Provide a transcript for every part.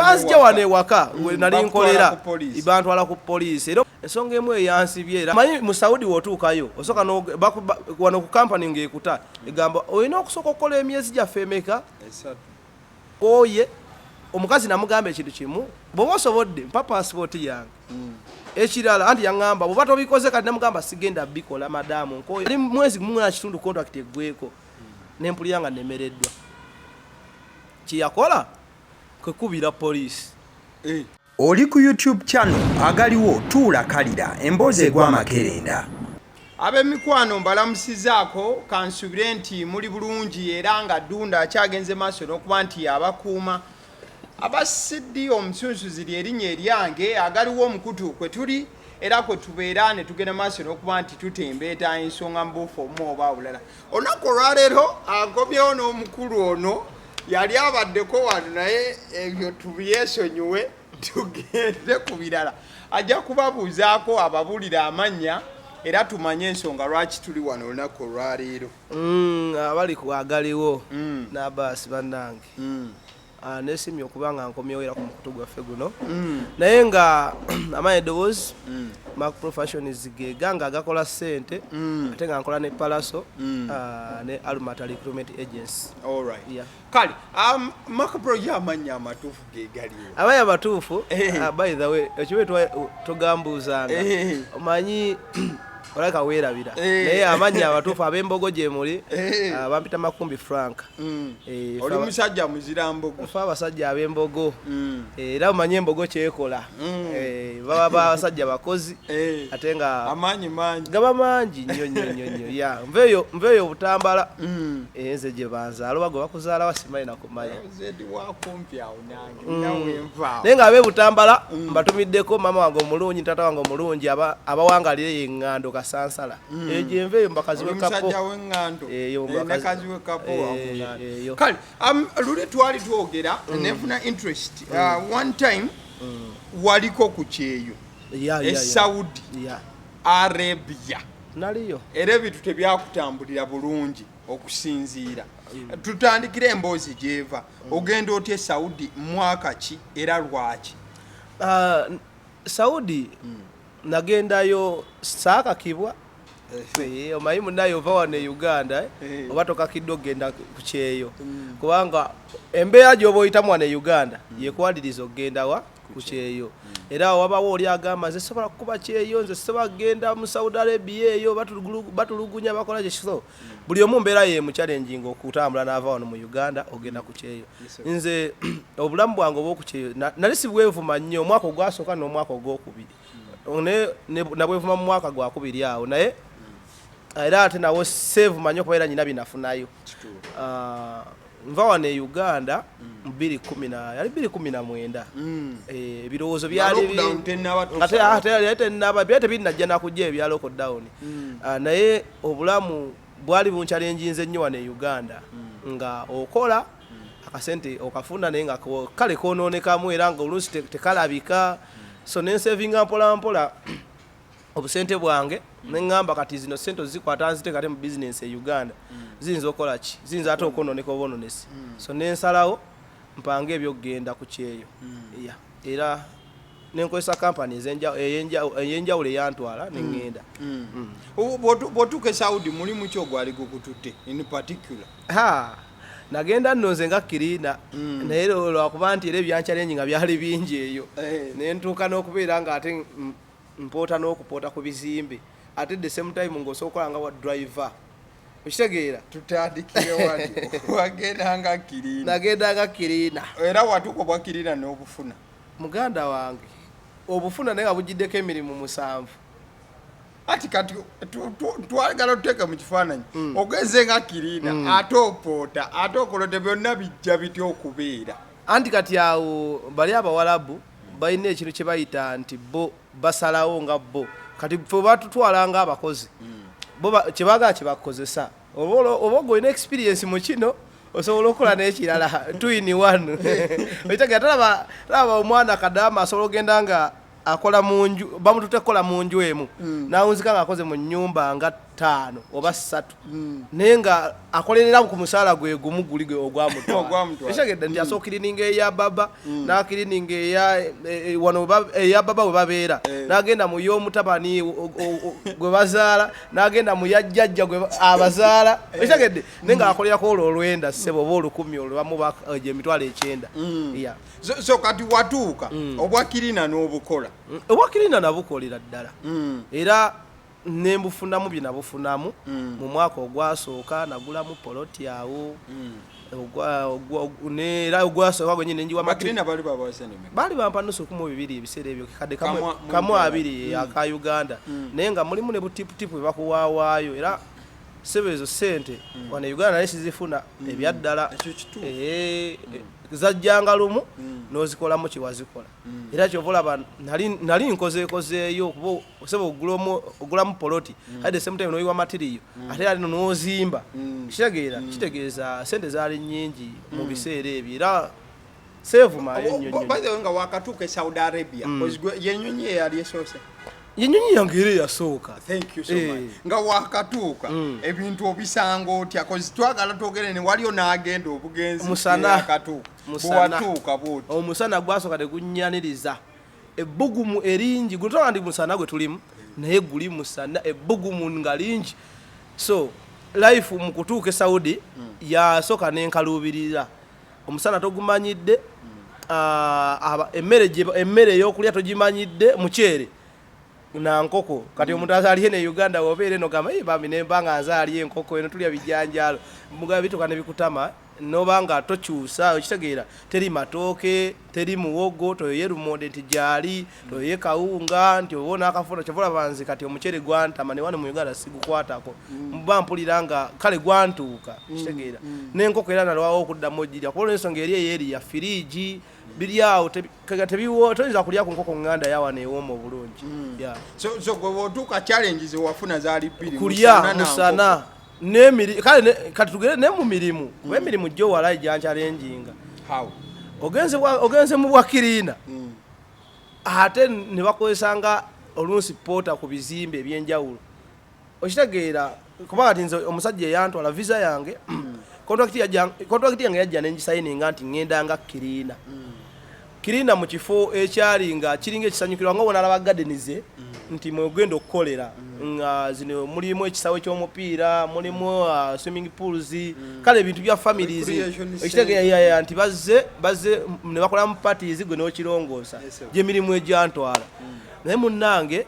banzija wane waka nali nkolera ibantwala ku police era ensonga emu eyansibye era manyi mu Saudi wotuukayo osoka no wano ku company ngekuta egamba oyina okusoka okukola emyezi gyaffe emeka oye omukazi namugamba ekintu kimu bwoba osobodde mpa passport yange ekirala anti yaŋŋamba bwoba tobikoze kati namugamba sigenda bikola madamu nkoyo ali mwezi gumu na kitundu contract eggweko n'empulira nga nemereddwa kiyakola kwekubira police. Oli ku YouTube channel agaliwo tuula kalira emboozi egw'amakerenda. Ab'emikwano mbalamusizaako kansubire nti muli bulungi era nga Ddunda akyagenze maaso n'okuba nti abakuuma abasiddi omusunsuzi ly'erinnya eryange agaliwo omukutu kwe tuli era kwe tubeera ne tugenda maaso n'okuba nti tutembeeta ensonga mu buufu obumu oba obulala. Olunaku olwaleero agobyewo n'omukulu ono yali abaddeko wano naye ebyo tubyesonyiwe tugende ku birala. Ajja kubabuuzaako ababuulira amannya era tumanye ensonga lwaki tuli wano olunaku olwaleero. Abali kwagaliwo n'abaasi bannange nesimye okuba nga nkomyewo era ku mukutu gwaffe guno naye nga amanyi eddoboozi Mark Professionals ganga agakola ssente ate nga nkola ne Palaso ne Almata Recruitment Agency. Alright. Yeah. Kale Mark Pro y'amannya amatuufu ge galiwo. Abaya amatuufu by the way ekiwe tugambuzanga omanyi olaka weerabira naye amannya abatuufu ab'embogo gye muli bampita Makumbi Frank. Oli musajja muzira mbogo. Fa abasajja ab'embogo era omanyi embogo kyekola baba basajja bakozi ate nga amanyi mangi gaba mangi nnyo ya nveyo obutambala nze gye banzaalo bago bakuzaala wasimayi nakumanya zedi wakumpi awo nange nawe mpa naye nga ab'ebutambala mbatumiddeko mama wange omulungi tata wange omulungi abawangalire engando kasansala egyo enveyo mbakazi w'ekapo omusajja w'engando nekazi w'ekapo kale luli twali twogera nefuna interest one time waliko ku kyeyo Saudi Arabia naliyo era ebintu tebyakutambulira bulungi okusinziira tutandikire emboozi gyeva ogenda otya Saudi mwaka ki era lwaki? Saudi nagendayo saakakibwa omanyi munayo ova wano e Uganda oba tokakidde ogenda ku kyeyo kubanga embeera gy'oba oyitamu wano e Uganda yekwaliriza okgenda wa ku kyeyo era wabawo oli agamba nze sobola kukuba kyeyo nze sobola kugenda mu Saudi Arabia eyo batulugunya bakola kyekiso buli omu mbeera ye mu challenging okutambula n'ava wano mu Uganda ogenda ku kyeyo. Nze obulamu bwange obw'oku kyeyo nali sibwevuma nnyo omwaka ogwasooka n'omwaka ogwokubiri nabwevuma mu mwaka gwakubiri awo naye era ate nawo save manyo kubeera nyina binafunayo nva wano e Uganda mu 2010 yali 2019 ebirowoozo byali ate binajja nakujja ebya lockdown naye obulamu bwali bunchallenginze nnyo wano e Uganda nga okola akasente okafunda naye nga kale konoonekamu era nga oluusi tekalabika so nensevinga mpola mpola obusente bwange neŋŋamba kati zino sente zikwata nziteekate mu bizinensi e Uganda ziyinza okola ki ziyinza ate okwononeka obwononesi so nensalawo mpange ebyokugenda ku kyeyo era nenkozesa kampani ey'enjawulo eyantwala neŋŋenda. Bw'otuuka e Saudi mulimu ki ogwali gukututte in particular? Nagenda nno nze nga kirina naye lwakuba nti era ebyanchallenge nga byali bingi eyo naye ntuuka n'okubeera nga ate mpoota n'okupoota ku bizimbe ate the same time ng'osookola nga wa driver okitegeera. Tutandikire wali wagendanga kirina. Nagendanga kirina era watuuka obwa kirina n'obufuna muganda wange obufuna naye nga bugiddeko emirimu 7 ati kati twagala tuteeka mu kifaananyi ogenze nga kirina ate opoota ate okolote byonna bijja bitya okubeera anti kati awo bali abawalabu balina ekintu kye bayita nti bo basalawo nga bo kati fe batutwala nga abakozi bo kyebaagala kye bakozesa oba ogolina experience mu kino osobola okukola n'ekirala 2 in 1 okitegera talaba omwana kadama asobola ogenda nga akola munju bamutute kola munju emu nawunzika nga akoze mu nyumba nga 5 oba 3 nenga akolerera ku musala gwe gumu gulige ogwamutwa eshagedde nti asokirininga eya baba na kirininga eya wano eya baba we babeera nagenda mu yomutabani gwe bazaala nagenda mu yajjajja gwe abazaala eshagedde nenga akolera ko olwenda sebo bo 10 olwamu je mitwalo 9 so kati watuuka obwakirina n'obukola obwakirina nabukolera ddala era nembufunamu bye nabufunamu mu mwaka ogwasooka nagulamu poloti awo era ogwasooka gwenyine njiwa makirina bali bampa nusu 12 ebiseera ebyo kikadde kamu 2 aka Uganda naye nga mulimu ne butipu bwe bakuwaawaayo era sebezo sente wana Uganda naye sizifuna ebyaddala zajjanga lumu nozikolamu kiwazikola era kyovolaba nali nkozeeyo kuba osaba ogulamu poloti hadde same time noyiwa material ate ali nozimba kitegeeza sente zaali nnyingi mu biseera ebyo era save maayo nnyonyo by the way nga wakatuuka e Saudi Arabia yenyonyi eyali esoose yenyonyi yange era yasooka thank you so much nga wakatuuka ebintu obisanga otya kozi twagala twogere ne waliyo n'agenda obugenzi yakatuuka bwatuuka bwoti omusana gwasooka tegunnyaniriza ebbugumu eringi gutoka ndi musana gwe tulimu naye guli musana ebbugumu nga lingi so life mu kutuuka e Saudi yasooka n'enkaluubirira omusana togumanyidde emmere ey'okulya togimanyidde muceere na nkoko kati omuntu azaliye ne Uganda obeere no gamba bambi nembanga nzaliye enkoko eno tulya bijanjalo mugabe bituka ne bikutama nobanga tokyusa okitegeera teri matooke teri muwogo toye rumonde nti jali toye kawunga nti obona akafuna kyovola banzi kati omuchere gwantama ne wane mu Uganda sigukwatako mbampuliranga kale gwantuuka kitegeera n'enkoko era nalwawo okuddamu ojjira kuba ensonga eri ya firiji biriawo tebiwo toyinza kulya ku nkoko nganda yawa neewoma obulungi so gwe wotuuka challenges wafuna zaali bbiri kulya musana kale kati tugere ne mu mirimu kuba emirimu gyo wala ejjanchalenjinga ogenze mu bwakirina ate ne bakozesanga olunsi pota ku bizimbe ebyenjawulo okitegeera kuba kati nze omusajja eyantwala visa yange contract yange yajja nengisayininga nti ŋŋendanga kirina mu kifo ekyalinga kiringa ekisanyukirwa nga wona alaba gadenize nti mwegenda okukolera nga zino mulimu ekisawe ky'omupiira mulimu swimming pools kale ebintu bya families ekitegeera nti bazze ne bakolamu parties gwe n'okirongoosa gye mirimu egyantwala naye munnange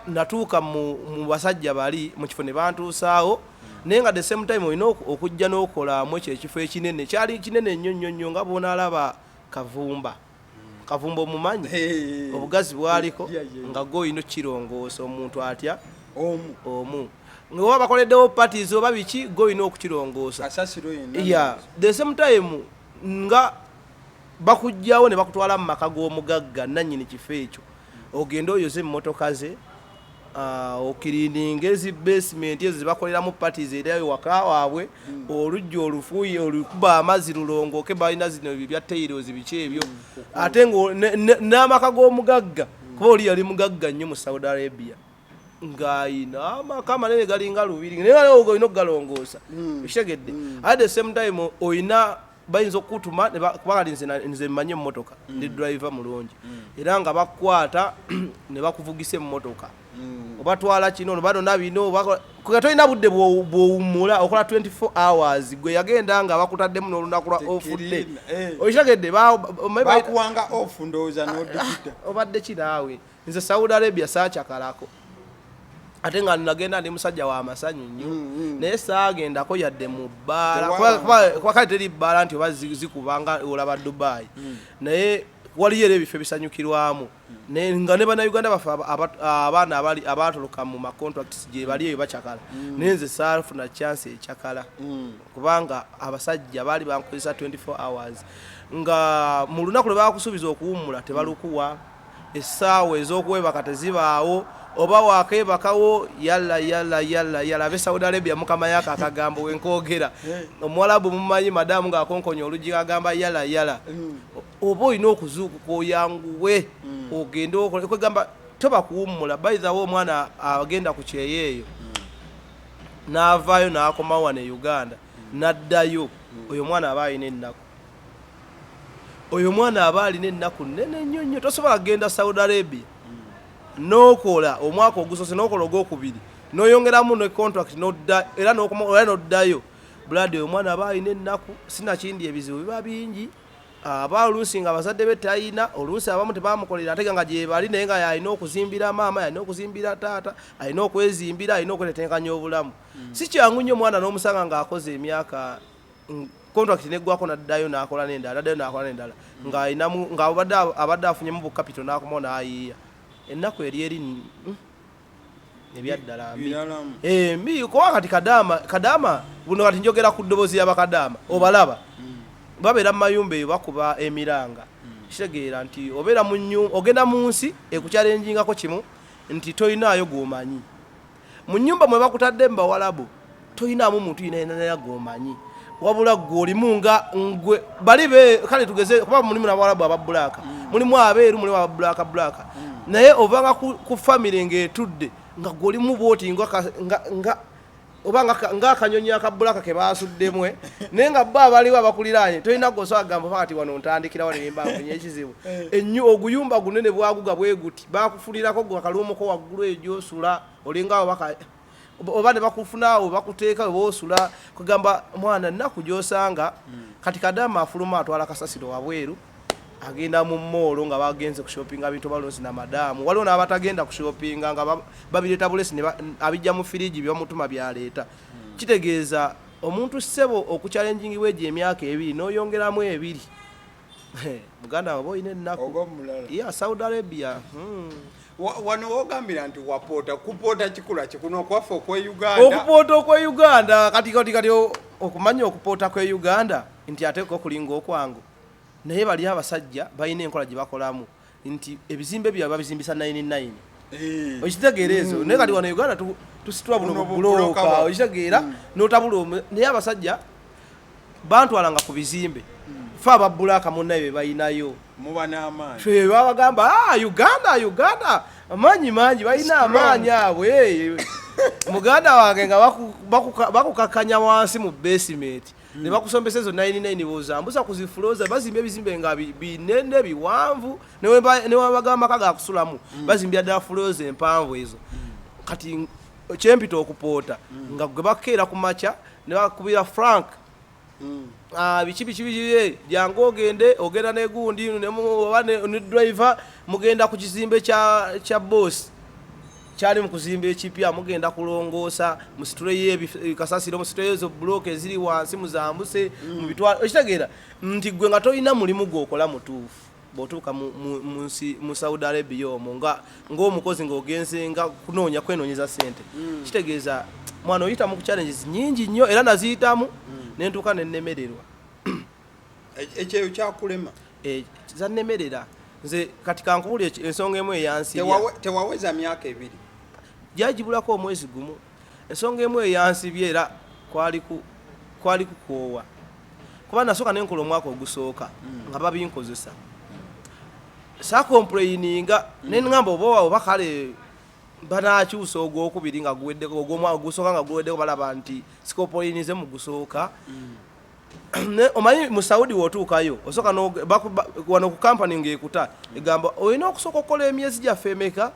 natuuka mu basajja bali mu kifo ne bantuusaawo naye nga the same time olina okujja n'okolamu ekyo ekifo ekinene kyali kinene nnyo nga boonaalaba kavumba omumanyi obugazi bwaliko nga goyino kirongoosa omuntu atya omu nga bakoleddewo parties oba biki goyina okukirongoosa the same time nga bakujjawo ne bakutwala mu maka g'omugagga nannyini kifo ekyo ogenda oyoze emmotoka ze okirininga ezi basement ezo zibakoleramu parties erayo waka waabwe olujja olufuuyi olukuba amazzi lulongoke balina zino bya tails biki ebyo ate n'amaka g'omugagga kuba oli yali mugagga nnyo mu Saudi Arabia ng'ayina amaka amanene galinga lubiri naye olina okugalongoosa ekitegedde at the same time olina bayinza okutuma kuba kati nze mmanye emmotoka ndi driver mulungi era nga bakwata ne bakuvugisa emmotoka obatwala kino bano nabino tolina budde bwowummula okola 24 hours gwe yagenda nga bakutaddemu n'olunaku lwa ofudde okitegedde bakuwanga off ndowooza n'odukita obadde kinaawe nze Saudi Arabia saacakalako ate nga nagenda ndi musajja wa masanyu nnyo naye saagendako yadde mu bbaala kuba kale teri bbaala nti oba zikubanga olaba Dubai naye waliyo era ebifo ebisanyukirwamu nga ne bannayuganda baffe abaana abaatoloka mu macontracts gye bali eyo bacakala naye nze saafuna chance ekyakala kubanga abasajja baali bankozesa 24 hours nga mu lunaku lwe bakusuubiza okuwummula tebalukuwa essaawa ez'okuwebaka tezibaawo oba wakebakawo yalla abe Saudi Arabia mukama yaka akagambo wenkoogera omuwalabu mumanyi madamu ng'akonkonya olugi agamba yalla oba olina okuzuukuka oyanguwe ogende kwegamba toba kuwummula by the way omwana agenda ku kyeyo eyo n'avaayo n'akomawo wano e Uganda n'addayo oyo mwana aba alina ennaku oyo mwana aba alina ennaku nnene nnyo nnyo tosobola kugenda Saudi Arabia n'okola omwaka ogusose n'okola ogwokubiri n'oyongeramu ne contract era n'oddayo Brad oyo mwana aba alina ennaku sinakindi ebizibu biba bingi aba oluusi nga abazadde be talina oluusi abamu tebamukolera ate nga gye bali naye nga alina okuzimbira maama alina okuzimbira taata alina okwezimbira alina okwetetenkanya obulamu si kyangu nnyo omwana n'omusanga ng'akoze emyaka contract neggwako n'addayo n'akola n'endala nga abadde afunyemu bu capital n'akomawo n'ayiiya ennaku eri ebyaddala mbi kuba kati kadaama buno kati njogera ku ddoboozi y'abakadaama obalaba babeera mu mayumba eyo bakuba emiranga kitegeera nti obeera ogenda mu nsi ekukyalenjingako kimu nti toyinaayo gwomanyi mu nnyumba mwe bakutadde mubawalabu toyinaamu muntu yinayinanaya gwomanyi wabula gwolimu nga ngwe bali kale tugeze kuba mulimu n'abawalabu ababulaaka mulimu abeeru mulimu ababulaaka naye ovanga ku famire ng'etudde nga gwolimu bwoti oba nga akanyonyi akabulaka ke basuddemwe naye nga bo abaliwo abakuliraanye tolina gosobola kugamba kati wano ntandikirawo nembanfunye ekizibu oguyumba gunene bwaguga bwe guti bakufulirako gwe akaluumuko waggulu eyo gyosula olingaawo oba ne bakufunaawo bakuteeka boosula kugamba mwana nnaku gyosanga kati kadaama afuluma atwala kasasiro wabweru agenda mu moolo nga bagenze ku shoppinga bintu balonzi na madamu waliwo n'abatagenda ku shoppinga nga babireeta bulesi abijja mu firiji byamutuma byaleeta kitegeeza omuntu ssebo okukyalenjingibwa egyo emyaka ebiri n'oyongeramu ebiri muganda waba olina ennaku Saudi Arabia wano wogambira nti wapoota kupoota kikula kikuno kwaffe okwe Uganda okupoota okwe Uganda kati okumanya okupoota kwe Uganda nti ate okulinga okwangu naye bali abasajja balina enkola gye bakolamu nti ebizimbe byabwe babizimbisa 99 okitegeerezo naye kati wano Uganda tusitula buno buloka okitegeera n'otabula naye abasajja bantwalanga ku bizimbe fe ababulaaka munnaye be balinayo muba n'amaanyi babagamba Uganda amaanyi mangi balina amaanyi abwe muganda wange nga bakukakanya wansi mu basement ne bakusombesa ezo 99 bozambusa kuzifuloza bazimba ebizimbe nga binene biwanvu ne wabagamba amaka gakusulamu bazimbya ddala fuloza empanvu ezo kati kyempita okupoota nga gwe bakeera ku makya ne bakubira Frank biki jangu ogenda negundi ne driver mugenda ku kizimbe kya boss kyali mu kuzimba ekipya mugenda kulongoosa musitule y'ebikasasiro musitule ezo bloke eziri wansi muzambuse mu bitwalo ekitegeera nti gwe nga tolina mulimu gwokola mutuufu bw'otuuka mu Saudi Arabia omwo ng'omukozi ng'ogenze nga kwenoonyeza ssente kitegeeza mwana oyita mu challenges nyingi nnyo era naziyitamu nentuuka nennemererwa ekyeyo kyakulema zannemerera nze kati kankubuli ensonga emu eyansi tewaweza myaka ebiri gyagibulako omwezi gumu ensonga emu eyansibye era kwali kukoowa kuba nasooka nenkola omwaka ogusooka nga babinkozesa sakomplaininga neŋŋamba oba kale banakyusa ogwokubiri nga guweddeko ogwomwaka ogusooka nga guweddeko balaba nti sikopolinize mu gusooka omanyi mu Saudi wotuukayo osooka wano ku kampani ng'ekuta egamba olina okusooka okukola emyezi gyaffe emeka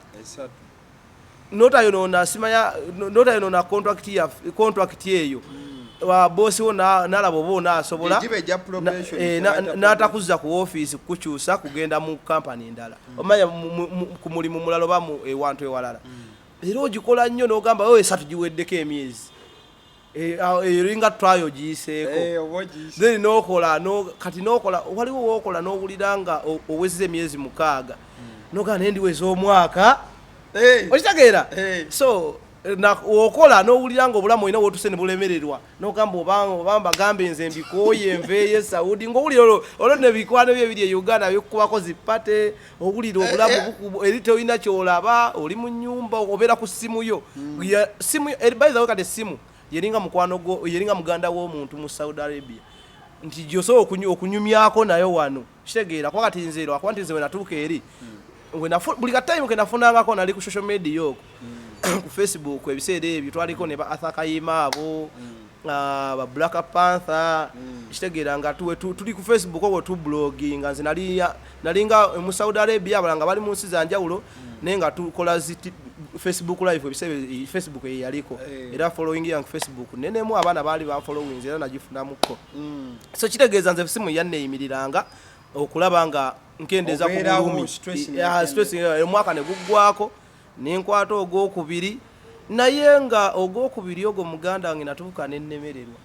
notayonoona contract eyo bosi wo nalaba oba onaasobola n'atakuzza ku ofiisi kukyusa kugenda mu kampani endala omanya ku mulimu mulala oba ewantu ewalala era ogikola nnyo n'ogamba esatu giweddeko emyezi eringa twayo giyiseeko then n'okola kati n'okola waliwo wookola n'owulira nga owezeza emyezi 6 n'ogamba naye ndiweza omwaka okitegeera so okola n'owulira nga obulamu olina wotuse ne bulemererwa n'ogamba oba mbagambe nze mbikooye nveeyo Saudi ng'owulira olwo ne bikwano bye biri e Uganda byokukubako zipate owulira obulamu eri tolina kyolaba oli mu nnyumba obeera ku ssimu yo by the way kati essimu yeringa mukwano gwo yeringa muganda w'omuntu mu Saudi Arabia nti gyosobola okunyumyako nayo wano kitegeera kuba kati nze lwakuba nti nze we natuuka eri buli katime ke nafunangako nali ku social media okwo ku Facebook ebiseera ebyo twaliko ne ba Arthur Kayima abo ba Black Panther kitegeera nga tuli ku Facebook obwo tu blogging nze nalinga mu Saudi Arabia abalanga bali mu nsi za njawulo naye nga tukola Facebook live ebiseera Facebook yaliko era following yange Facebook nenemu abaana bali ba following era nagifunamuko so kitegeeza nze simu yanneeyimiriranga okulaba nga nkendeza ku bulumi stress omwaka ne guggwako nenkwata ogwokubiri naye nga ogwokubiri ogwo muganda wange natuuka nennemererwa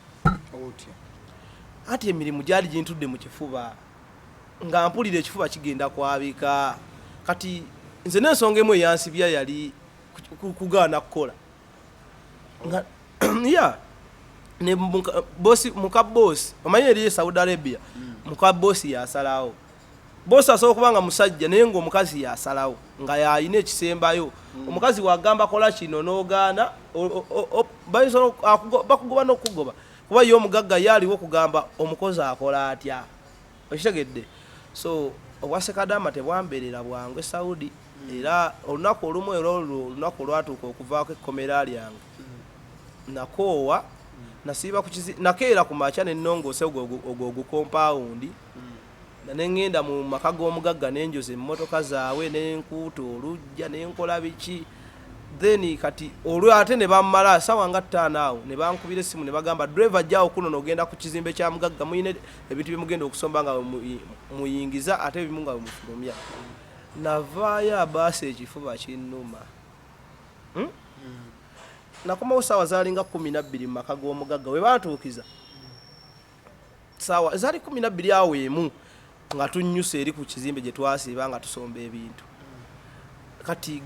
ati emirimu gyali gintudde mu kifuba nga mpulira ekifuba kigenda kwabika kati nze n'ensonga emu eyansibya yali kugaana kukola nga ne mukabosi omanyi eri Saudi Arabia mukabosi yasalawo bosi asobola kubanga musajja naye ng'omukazi yasalawo nga yalina ekisembayo omukazi wagamba kola kino n'ogaana bakugoba n'okugoba kuba ye omugagga yaaliwo okugamba omukozi akola atya okitegedde so obwasekadama tebwambeerera bwangu Saudi era olunaku olumu era olunaku olwatuuka okuvaako ekkomera lyange nakoowa nasiiba nakeera ku makya nennongoose ogwo compound nengenda mu maka g'omugagga nenjoza emmotoka zaabwe nenkuuta olujja nenkola biki then kati olwo ate ne bammala sawa nga 5 awo ne bankubira essimu ne bagamba driver jjaawo kuno n'ogenda ku kizimbe kya mugagga muyine ebintu bye mugenda okusomba nga muyingiza ate ebimu nga mufulumya navaayo abaasi ekifuba kinnuma nakomawo saawa zaalinga 12 mu maka g'omugagga we bantuukiza saawa zaali 12 awo emu nga tunnyuse eri ku kizimbe gye twasiiba nga tusomba ebintu kati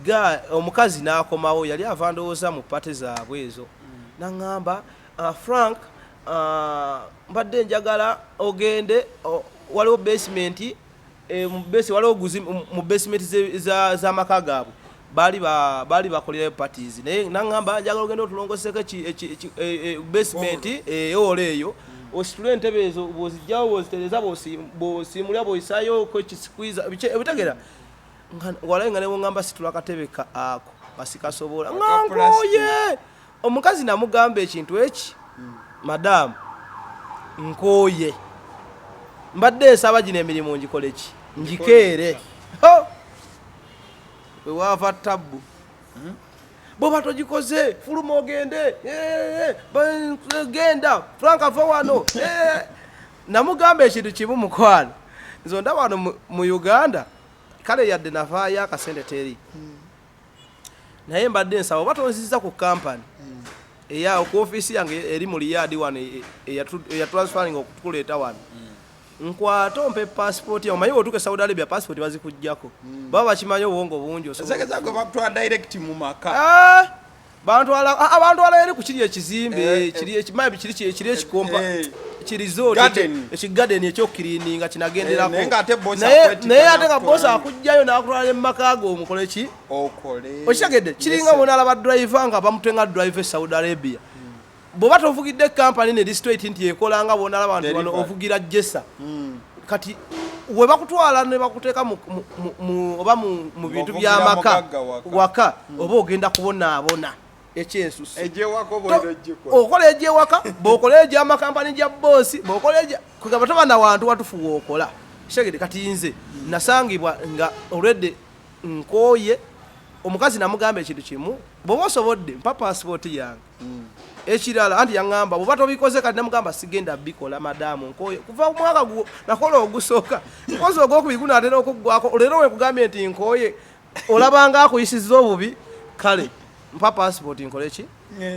omukazi n'akomawo yali ava ndowooza mu pate zaabwe ezo naŋŋamba Frank mbadde njagala ogende waliwo basement waliwo mu basement z'amaka gaabwe baali bakolerayo parties naye naŋŋamba njagala ogende otulongoseko basement ewola eyo ositule entebe ezo bw'ozijjawo bw'ozitereza bw'osiimulya bw'oyisaayo kwekisikwiza ebitegeera walayi nga ne bw'ŋŋamba situla akatebe ako nga sikasobola nkooye omukazi namugamba ekintu eki madamu nkooye mbadde nsaba gino emirimu ngikole ki ngikeere wewaava tabbu boba togikoze fuluma ogende genda Frank ava wano namugamba ekintu kimu mukwano nze ndaba wano mu Uganda kale yadde navaayo akasente teri naye mbadde nsaba oba tonziza ku kampani ku ofiisi yange eri mu Riyadh wano eyatransferring okutukuleeta wano nkwata ompe passport ya omanyi otuke Saudi Arabia passport bazikujjako baba bakimanyi obwongo bungi osegezako bakutwala direct mu maka abantu ala eri ku kiri ekizimbe kiri ekikompa kiri resort ekigarden ekyokiriininga kinagenderako naye ate nga bosi akujjayo n'akutwala emmaka go omukole ki okitegedde kiringa bona alaba driver nga bamutenga driver Saudi Arabia bw'oba tovugidde kampani ne district nti ekolanga bona abantu bano ovugira jessa kati we bakutwala ne bakuteeka oba mu bintu by'amaka waka oba ogenda kubonaabona ekyensusu okola egyewaka bw'okola egy'amakampani gya boosi bw'okola kugamba toba na wantu watufuwa okola kitegedde kati nze nasangibwa nga olwedde nkooye omukazi namugamba ekintu kimu bw'oba osobodde mpa passport yange ekirala anti yaŋŋamba bw'oba tobikoze kati namugamba sigenda bikola madamu nkooye kuva ku mwaka nakola ogusooka nkozi ogwokubiri gunaatera okuggwako leero wekugambye nti nkooye olabanga akuyisizza obubi kale mpa passport nkole ki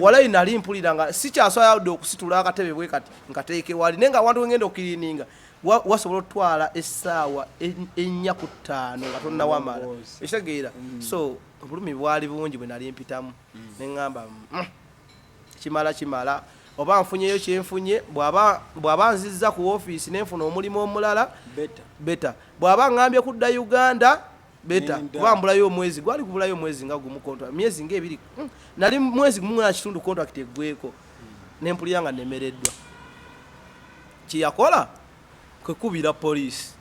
walayi nali mpulira nga sikyaswayadde okusitula akatebe bwe kati nkateeke wali naye nga abantu wengenda okiriininga wasobola otwala essaawa 4 ku 5 nga tonnawamala ekitegeera so obulumi bwali bungi bwe nali mpitamu neŋŋamba kimala oba nfunyeyo kyenfunye bw'aba nzizza ku ofiisi nenfuna omulimu omulala beta bw'aba ŋŋambye kudda Uganda beta kuba mbulayo omwezi gwali kubulayo omwezi nga gumu contract myezi nga 2 nali mwezi gumu na kitundu contract eggweko nempulira nga nemereddwa kiyakola kwekubira poliisi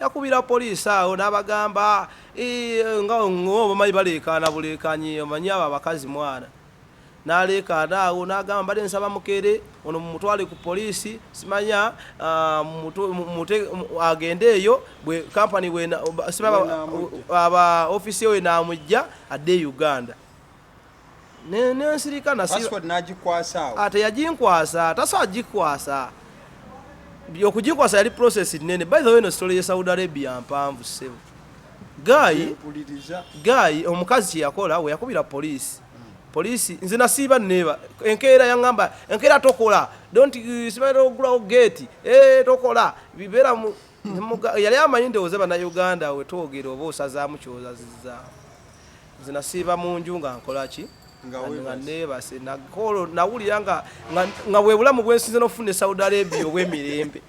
yakubira poliisi awo n'abagamba nga obamanyi baleekaana buleekanyi omanyi abo abakazi mwana n'aleekaana awo n'agamba mbadde nsaba mukere ono mumutwale ku poliisi simanya agende eyo bwe kampani aba ofisi we naamujja adde Uganda nensirika ate yaginkwasa tasobola gikwasa okugikwasa yali process nene. By the way, no story ya Saudi Arabia mpanvu sebo Guy omukazi yakola we yakubira poliisi nze nasiiba neba enkeera yangamba enkeera tokola don't simero gula gate tokola bibera mu yali amanyi ndowooza bana Uganda we twogera oba osazaamu kyoza zizza nze nasiiba mu nju nga nkola ki nga nebase nakolo nawulira nga bwe bulamu bwensinze n'ofuna Saudi Arabia obw'emirembe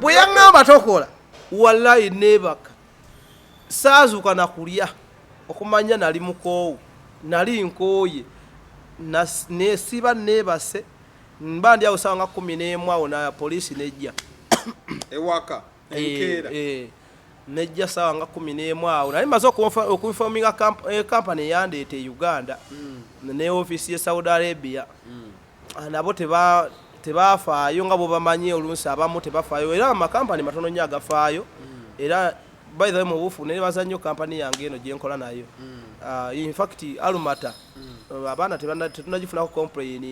bwe yaŋŋamba tokola wallahi nebaka saazuuka nakulya okumanya nali mukoowu nali nkooye nesiba nebase mba ndi awo sawa nga 11 awo na poliisi nejja ewaka enkeera nejja sawa nga 11 awo nali maze okuinforminga kampani yandeete Uganda ne ofisi ya Saudi Arabia nabo tebafaayo nga bo bamanyi olunsi abamu tebafaayo era amakampani matono nnyo agafaayo era by the way mu bufu nebaza nnyo kampani yange eno gye nkola nayo in fact alumata abaana tetunagifunako complain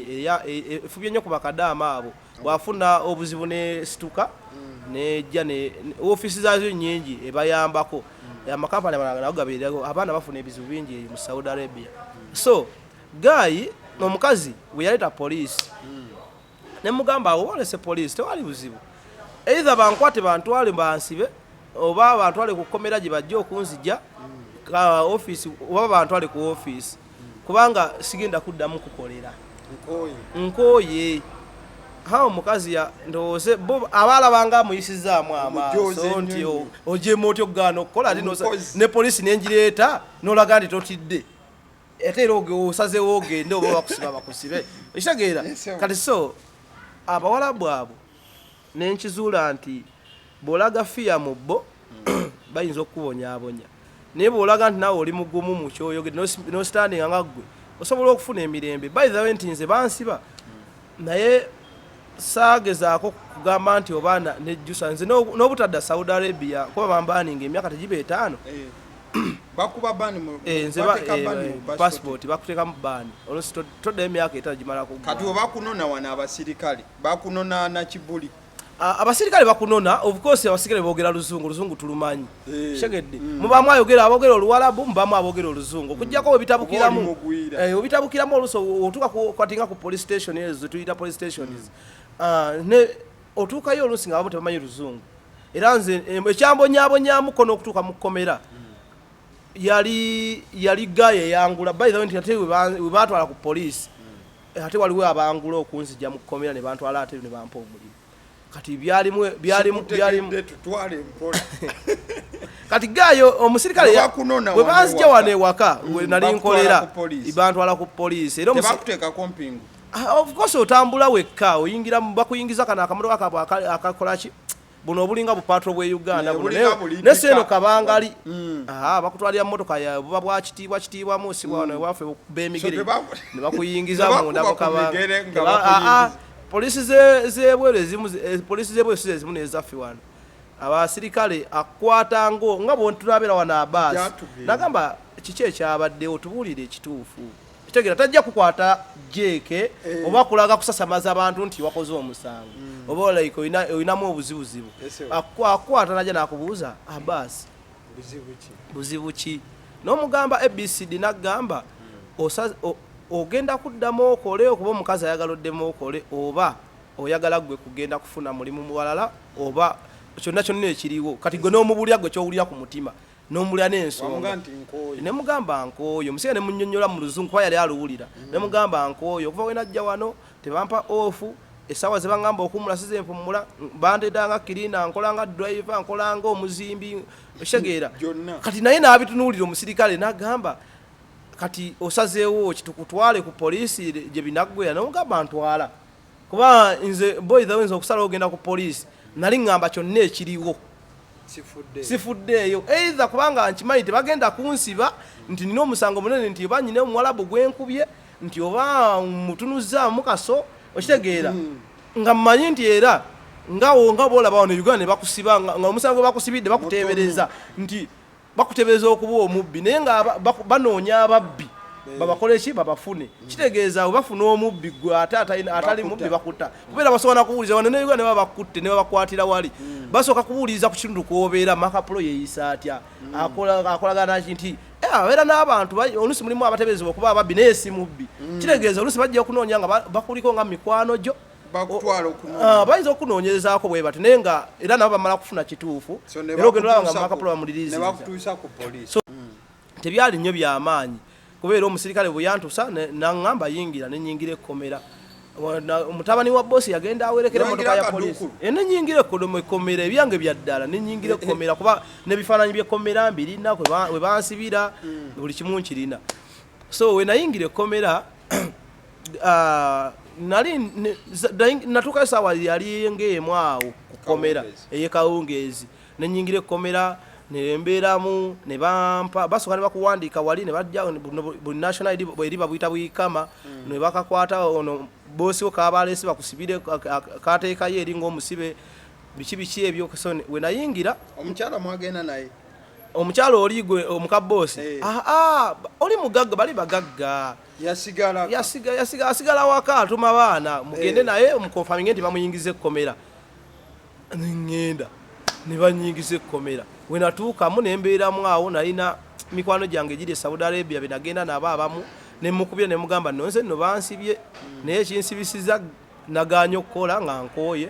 efubye nnyo ku bakadaama abo bwafuna obuzibu ne situka nejja ne ofisi zaazo nnyingi ebayambako amakampani nago gabeerako abaana bafuna ebizibu bingi mu Saudi Arabia. So Guy omukazi we yaleeta poliisi nemugamba awo olese poliisi tewali buzibu either bankwate bantwale bansibe oba bantwale ku komera gye bajja okunzija ka office oba bantwale ku office kubanga sigenda kuddamu kukolera nkooye hao mukazi ya ndowooze bo abalabanga amuyisizaamu amaaso nti ojeemu otyo gano okukola ati ne poliisi nenjireeta n'olaga nti totidde ate era osazeewo ogende oba bakusiba bakusibe ekitegeera kati so abawalabu abo nenkizuula nti bw'olaga fiya mu bo bayinza okukubonyaabonya naye bw'olaga nti nawe oli mugumu mu kyoyogedde n'ositandinga nga ggwe osobola okufuna emirembe. By the way nti nze bansiba naye saagezaako kugamba nti obaana nejjusa nze n'obutadda Saudi Arabia kuba bambaninga emyaka tegiba 5 bakuba bani mu passport bakuteeka mu bani olusi todda emyaka etagimala ku kati obakunona wana abasirikale bakunona na kibuli abasirikale bakunona of course abasirikale boogera luzungu tulumanyi shegedde mubamu ayogera aboogera oluwalabu mubamu aboogera oluzungu okujjako obitabukiramu oluso otuuka kwatinga ku police station ezo tuyita police stations ne otuukayo olusi nga abamu tebamanyi luzungu era nze ekyambonyabonyamu kono okutuuka mu kkomera yali Guy yangula. By the way nti ate we batwala ku police ate waliwo abangula okunzija mu kkomera ne bantwala ate ne bampa omulimu kati byalimu tutwale mpola kati Guy omusirikale bwe banzija wane waka we nali nkolera ibantwala ku police era tebakuteeka kompingu of course otambula wekka oyingira bakuyingiza kana akamotoka kabo akakola ki buno obulinga bupatro bwe Uganda neseno kabangali bakutwalira motoka ya buba bwakitiibwa musi bwana wafe bemigere ne bakuyingiza munda bakabanga polisi zebwere zimu polisi zebwere zimu nezaffe wano abasirikale akwata nga bontulabira wana abasi nagamba kiki ekyabaddewo tubuulire ekituufu kitegera tajja kukwata jeke oba kulaga kusasamaza abantu nti wakoze omusango oba olaiko oyinamu obuzibuzibu akwata najja nakubuuza abasi buzibu ki n'omugamba ABCD nagamba ogenda kuddamu okole okuba omukazi ayagala oddemu okole oba oyagala gwe kugenda kufuna mulimu muwalala oba kyonna kyonna ekiriwo kati gwe n'omubulya gwe kyowulira ku mutima n'omulya n'ensonga nemugamba nkooyo omusika ne munnyonnyola mu luzungu kuba yali aluwulira nemugamba nkooyo okuva wenajja wano tebampa ofu essaawa ze baŋŋamba okumula size mpumula bandeetanga kirina nkolanga driver nkolanga omuzimbi ekitegeera kati naye n'abitunuulira omusirikale n'agamba kati osazeewo kitukutwale ku poliisi gye binaggwera nomugamba ntwala kuba nze boy the wenza okusala ogenda ku poliisi nali ŋŋamba kyonna ekiriwo sifuddeeyo either kubanga nkimanyi tebagenda kunsiba nti nina omusango munene nti oba nyina omuwalabu gwenkubye nti oba mutunuzaamu kaso okitegeera nga mmanyi nti era nga boolaba wano Uganda ne bakusiba nga omusango bakusibidde bakuteebereza nti bakuteebereza okuba omubbi naye nga banoonya ababbi babakole ki babafune kitegeeza bafuna omubbi gwe atali mubbi bakutta kubeera basobola kubuuliza wano ne Uganda ne babakutte ne babakwatira wali basooka kubuuliza ku kitundu kw'obeera makapulo yeeyisa atya akolagana nti abeera n'abantu oluusi mulimu abateeberezebwa okuba ababbi naye si mubbi kitegeeza oluusi bajja okunoonya nga bakuliko nga mikwano gyo bayinza okunoonyerezaako bwe bati naye nga era nabo bamala kufuna kituufu era ogenda olaba nga makapulo bamuliriziza tebyali nnyo byamaanyi kubeera omusirikale bwe yantusa naŋŋamba yingira nenyingira ekkomera mutabani wa bosi yagenda awerekera emotoka ya polisi nenyingira ekkomera ebyange byaddala nenyingira ekkomera kuba n'ebifaananyi by'ekkomera mbirina we bansibira buli kimu nkirina so we nayingira ekkomera natuuka esaawa yali ng'emu awo ku kkomera ey'ekawungeezi nenyingira ekkomera nembeeramu ne bampa basooka ne bakuwandiika wali ne bajja buli national id eri babuyita buyikama ne bakakwata ono boosi wo kabalesi bakusibire kateekayo eri ng'omusibe biki ebyo we nayingira omukyala mwagenda naye omukyala oli gwe omukaboosi oli mugagga bali bagagga yasigala waka atuma baana mugende naye omukonfaminge nti bamuyingiza ekkomera ngenda ne banyingiza ekkomera we natuukamu ne mbeeramu awo nalina mikwano gyange egiri e Saudi Arabia be nagenda nabo abamu ne mukubira ne mugamba nonse nno bansibye naye ekinsibisiza naganya okukola nga nkooye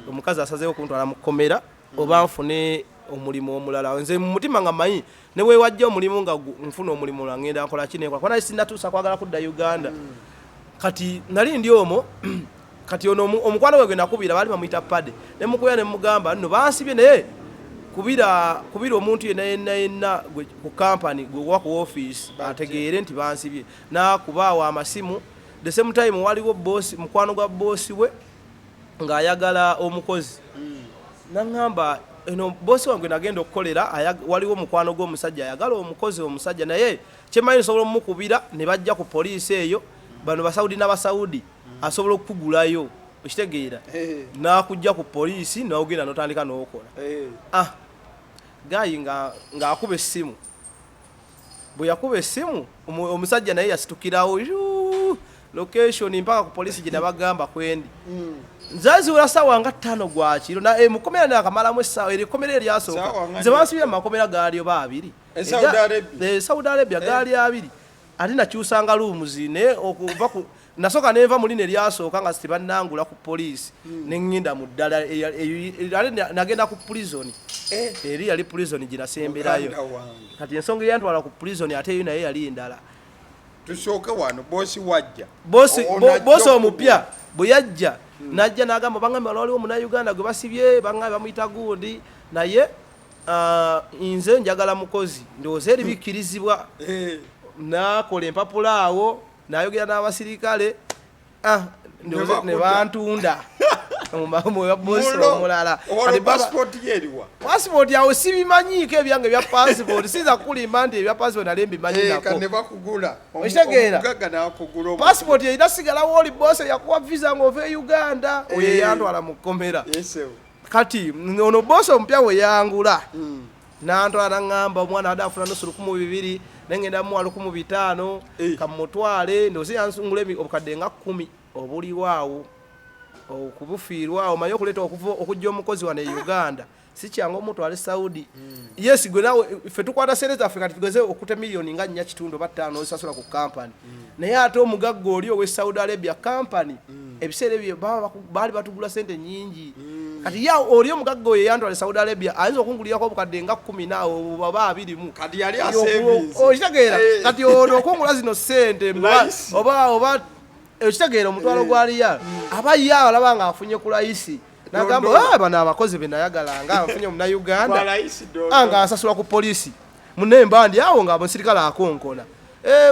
omukazi asazeewo okuntwala mu kkomera oba nfune omulimu omulala nze mu mutima nga manyi ne weewajja omulimu nga nfuna omulimu nga ngenda nkola kinekola kuba nali sinnatuusa kwagala kudda Uganda kati nali ndi omwo kati ono omukwano gwe nakubira baali bamuyita Pade ne mukubira ne mugamba nno bansibye naye kubira omuntu yenna ku kampani gwewa ku office ategeere nti bansibye nakubaawo amasimu the same time waliwo mukwano gwa boosi we ng'ayagala omukozi naŋŋamba eno boosi wange nagenda okukolera waliwo mukwano gw'omusajja ayagala omukozi omusajja naye kyemanyi nsobola omukubira ne bajja ku poliisi eyo bano basaudi n'abasaudi asobola okukugulayo okitegeera nakujja ku poliisi n'ogenda n'otandika n'okola gayi ng'akuba essimu bwe yakuba essimu omusajja naye yasitukirawo location mpaka ku poliisi gye nabagamba kwendi nzaziwula ssaawa nga 5 gwakiro mukomera nakamalamu essaawa erikomera eryasooka nze bansibira mumakomera gaali oba abiri Saudi Arabia gaali abiri ate nakyusanga luumuzi naye okuva nasooka nenva mu lino eryasooka nga sitebannangula ku poliisi neŋŋenda mu ddala nagenda ku prison eri yali prison gye nasemberayo kati ensonga eyantwala ku prison ate eyo naye yali ndala tusooke wano boosi wajja boosi omupya bwe yajja najja n'agamba baŋŋambe waliwo Munnayuganda gwe basibye baŋŋambe bamuyita gundi naye nze njagala mukozi ndowooza eri bikkirizibwa nakola empapula awo nayogera n'abasirikale ne bantunda boosi omulala pasipoti awo sibimanyiiko ebyange ebya pasipoti sinza kukulimba nti ebya pasipoti nali mbimanyinako pasipoti erina sigalawo oli boosi yakuwa visa ng'ova e Uganda oyo eyantwala mu kkomera kati ono boosi omupya we yangula nantwala naŋŋamba omwana ade afuna nusu 200 nengenda mu 500 kamutwale ndozi yansungula obukadde nga 10 obuliwaawo okubufiirwawo omanyi okuleeta okujja omukozi wane Uganda si kyangu omutwale Saudi yes gwe nawe ffe tukwata sente zaffe kati tugeze okute miliyoni nga 4 oba 5 osasula ku kampani naye ate omugagga oli owe Saudi Arabia kampani ebiseera ebyo baali batugula sente nyingi kati oli omugagga oyo yantwale Saudi Arabia ayinza okungulirako obukadde nga 10 naawe oba 20 kati yali aseviisi okitegeera kati ono okungula zino sente oba ekitegeera omutwalo gwaliya abaye alaba nga afunye ku layisi nagamba bano abakozi be nayagala nga afunye Munnayuganda nga asasula ku poliisi munemba ndi awo nga omusirikale akonkona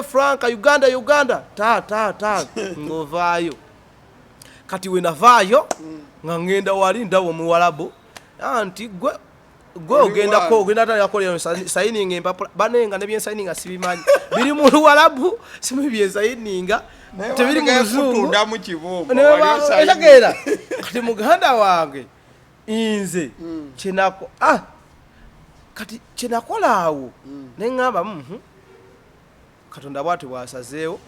Franka Uganda ta ngovaayo kati we navaayo nga ngenda wali ndabo omuwalabu anti gwe gwe ogenda talakola sayininga empapula banenga ne byensayininga sibimanyi biri mu Luwalabu simu byensayininga tebiri mu Luzungu etegeera kati muganda wange inze kati kyenakola awo neŋŋamba Katonda bw'ati bw'asazeewo